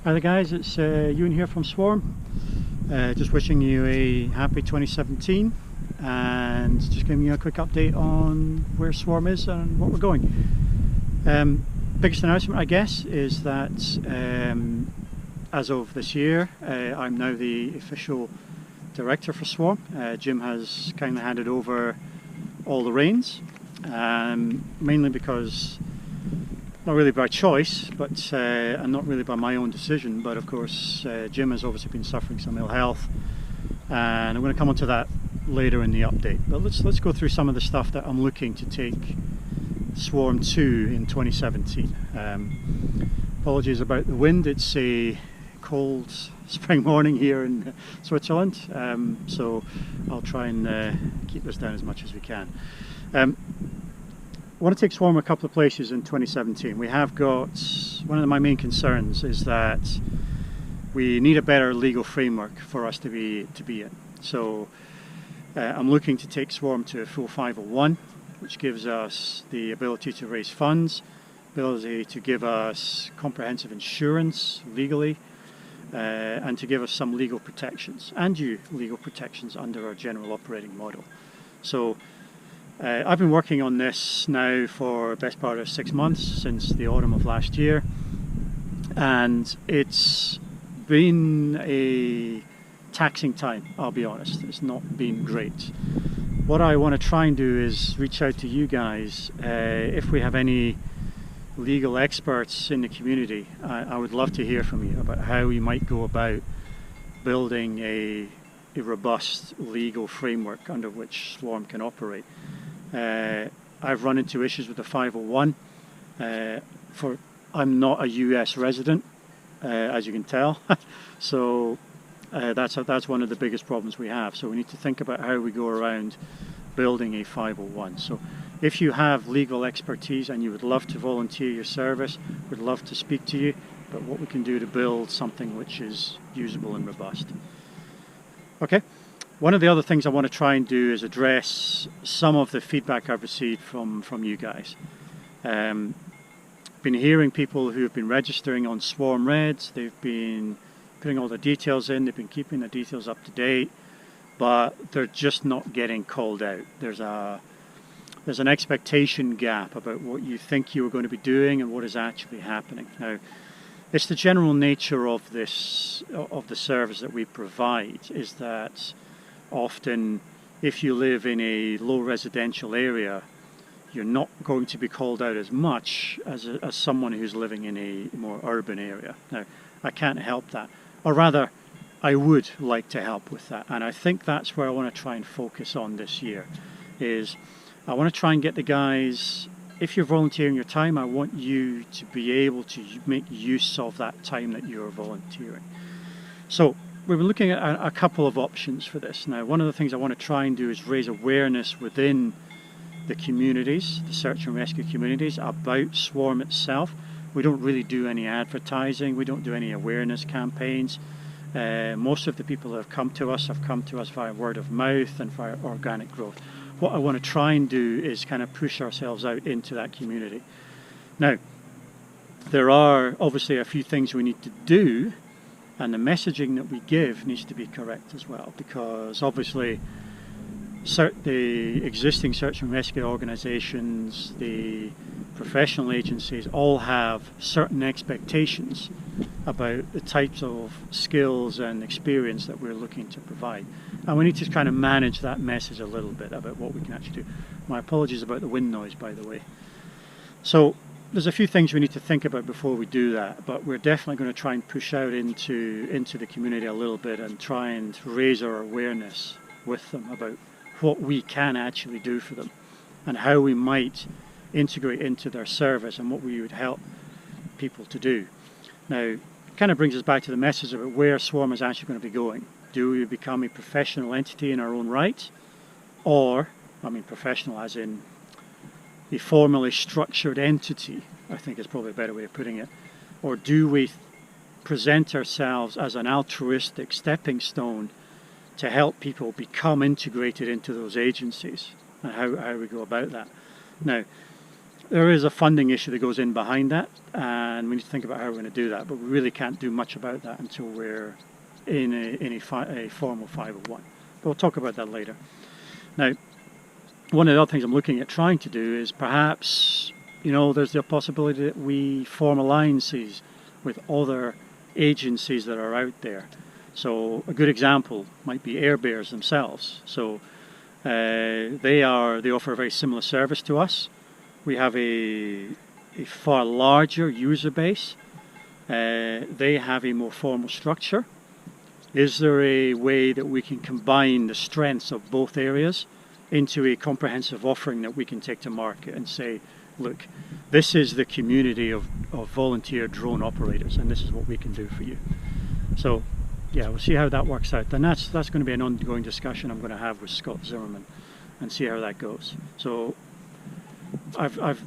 Hi there guys, it's Ewan here from Swarm. Just wishing you a happy 2017 and just giving you a quick update on where Swarm is and what we're going. Biggest announcement I guess is that as of this year I'm now the official director for Swarm. Jim has kindly handed over all the reins, mainly because not really by choice, but and not really by my own decision, but of course Jim has obviously been suffering some ill health, and I'm going to come onto that later in the update. But let's go through some of the stuff that I'm looking to take Swarm to in 2017. Apologies about the wind, it's a cold spring morning here in Switzerland, so I'll try and keep this down as much as we can. I want to take Swarm a couple of places in 2017. We have got, one of my main concerns is that we need a better legal framework for us to be in. So I'm looking to take Swarm to a full 501, which gives us the ability to raise funds, ability to give us comprehensive insurance legally, and to give us some legal protections, and legal protections under our general operating model. So I've been working on this now for the best part of 6 months, since the autumn of last year, and it's been a taxing time, I'll be honest. It's not been great. What I want to try and do is reach out to you guys. If we have any legal experts in the community, I would love to hear from you about how we might go about building a robust legal framework under which Swarm can operate. I've run into issues with the 501. I'm not a US resident, as you can tell, so that's one of the biggest problems we have. So we need to think about how we go around building a 501. So if you have legal expertise and you would love to volunteer your service, we'd love to speak to you about what we can do to build something which is usable and robust. Okay. One of the other things I want to try and do is address some of the feedback I've received from you guys. Been hearing people who have been registering on Swarm Reds. They've been putting all the details in, they've been keeping the details up to date, but they're just not getting called out. There's an expectation gap about what you think you are going to be doing and what is actually happening. Now, it's the general nature of the service that we provide, is that often if you live in a low residential area, you're not going to be called out as much as someone who's living in a more urban area. Now, I can't help that, or rather I would like to help with that, and I think that's where I want to try and focus on this year. Is I want to try and get the guys, if you're volunteering your time, I want you to be able to make use of that time that you're volunteering. So we've been looking at a couple of options for this. Now, one of the things I want to try and do is raise awareness within the communities, the search and rescue communities, about Swarm itself. We don't really do any advertising, we don't do any awareness campaigns. Most of the people that have come to us via word of mouth and via organic growth. What I want to try and do is kind of push ourselves out into that community. Now, there are obviously a few things we need to do, and the messaging that we give needs to be correct as well, because obviously the existing search and rescue organizations, the professional agencies, all have certain expectations about the types of skills and experience that we're looking to provide. And we need to kind of manage that message a little bit about what we can actually do. My apologies about the wind noise, by the way. So there's a few things we need to think about before we do that, but we're definitely going to try and push out into the community a little bit and try and raise our awareness with them about what we can actually do for them and how we might integrate into their service and what we would help people to do. Now, it kind of brings us back to the message about where Swarm is actually going to be going. Do we become a professional entity in our own right, or, I mean professional as in a formally structured entity, I think is probably a better way of putting it, or do we present ourselves as an altruistic stepping stone to help people become integrated into those agencies, and how we go about that. Now, there is a funding issue that goes in behind that, and we need to think about how we're going to do that, but we really can't do much about that until we're in a formal 501. But we'll talk about that later. Now, one of the other things I'm looking at trying to do is perhaps, there's the possibility that we form alliances with other agencies that are out there. So a good example might be Air Bears themselves. So they offer a very similar service to us. We have a far larger user base. They have a more formal structure. Is there a way that we can combine the strengths of both areas into a comprehensive offering that we can take to market and say, look, this is the community of volunteer drone operators, and this is what we can do for you. So yeah, we'll see how that works out. And that's going to be an ongoing discussion I'm going to have with Scott Zimmerman and see how that goes. So I've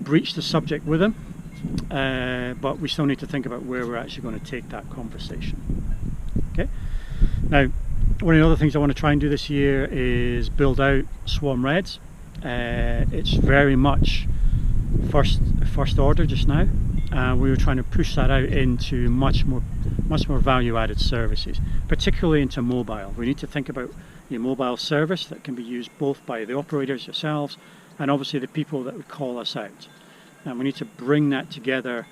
breached the subject with him, but we still need to think about where we're actually going to take that conversation. Okay. Now, one of the other things I want to try and do this year is build out Swarm Reds. It's very much first order just now. We were trying to push that out into much more value-added services, particularly into mobile. We need to think about a mobile service that can be used both by the operators yourselves and obviously the people that would call us out. And we need to bring that together.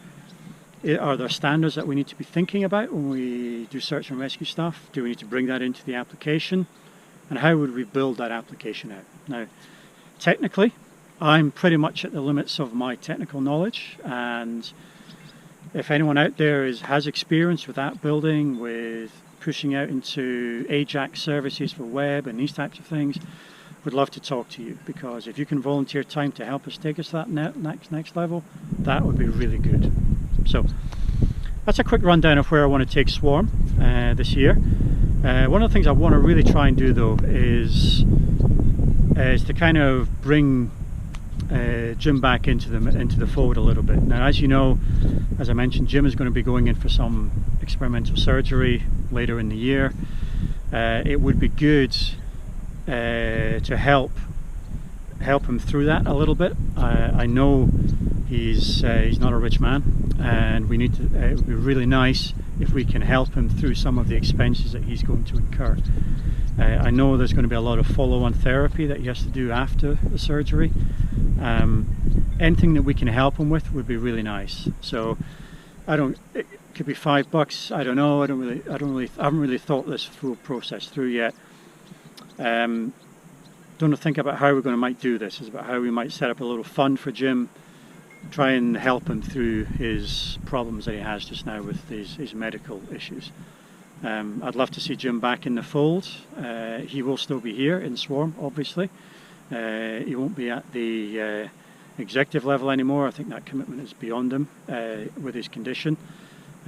Are there standards that we need to be thinking about when we do search and rescue stuff? Do we need to bring that into the application? And how would we build that application out? Now, technically, I'm pretty much at the limits of my technical knowledge, and if anyone out there has experience with app building, with pushing out into AJAX services for web and these types of things, would love to talk to you, because if you can volunteer time to help us take us to that next level, that would be really good. So that's a quick rundown of where I want to take Swarm this year. One of the things I want to really try and do though is to kind of bring Jim back into the fold a little bit. Now, as you know, as I mentioned, Jim is going to be going in for some experimental surgery later in the year. It would be good to help him through that a little bit. I know he's not a rich man, and we need to. It would be really nice if we can help him through some of the expenses that he's going to incur. I know there's going to be a lot of follow-on therapy that he has to do after the surgery. Anything that we can help him with would be really nice. So it could be $5. I don't know. I haven't really thought this full process through yet. Don't think about how we're going to might do this. It's about how we might set up a little fund for Jim, try and help him through his problems that he has just now with his medical issues. I'd love to see Jim back in the fold. He will still be here in Swarm, obviously. He won't be at the executive level anymore. I think that commitment is beyond him with his condition.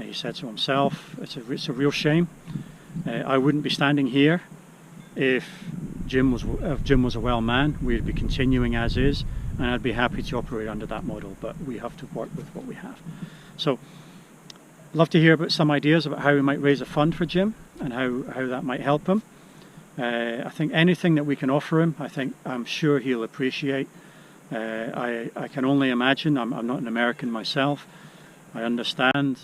He said so himself. It's a real shame. I wouldn't be standing here if Jim was a well man. We'd be continuing as is, and I'd be happy to operate under that model, but we have to work with what we have. So love to hear about some ideas about how we might raise a fund for Jim and how that might help him. I think anything that we can offer him, I'm sure he'll appreciate. I can only imagine. I'm not an American myself. I understand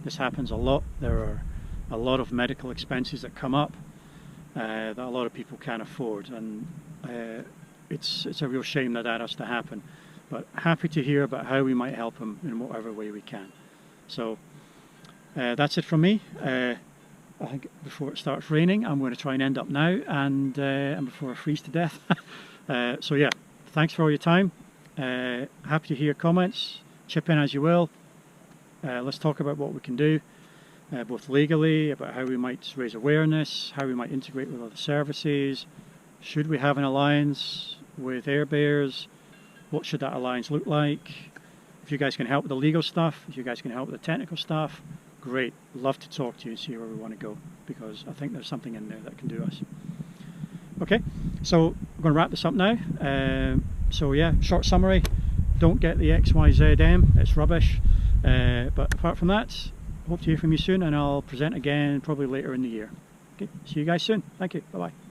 this happens a lot. There are a lot of medical expenses that come up that a lot of people can't afford, and it's a real shame that has to happen. But happy to hear about how we might help him in whatever way we can. So that's it from me. I think before it starts raining, I'm going to try and end up now, and before I freeze to death. So yeah, thanks for all your time. Happy to hear comments. Chip in as you will. Let's talk about what we can do, both legally, about how we might raise awareness, how we might integrate with other services. Should we have an alliance with Air Bears? What should that alliance look like? If you guys can help with the legal stuff, if you guys can help with the technical stuff, great. Love to talk to you and see where we want to go, because I think there's something in there that can do us. Okay, so I'm going to wrap this up now. So yeah, short summary. Don't get the XYZM, it's rubbish. But apart from that, hope to hear from you soon, and I'll present again probably later in the year. Okay, see you guys soon. Thank you. Bye-bye.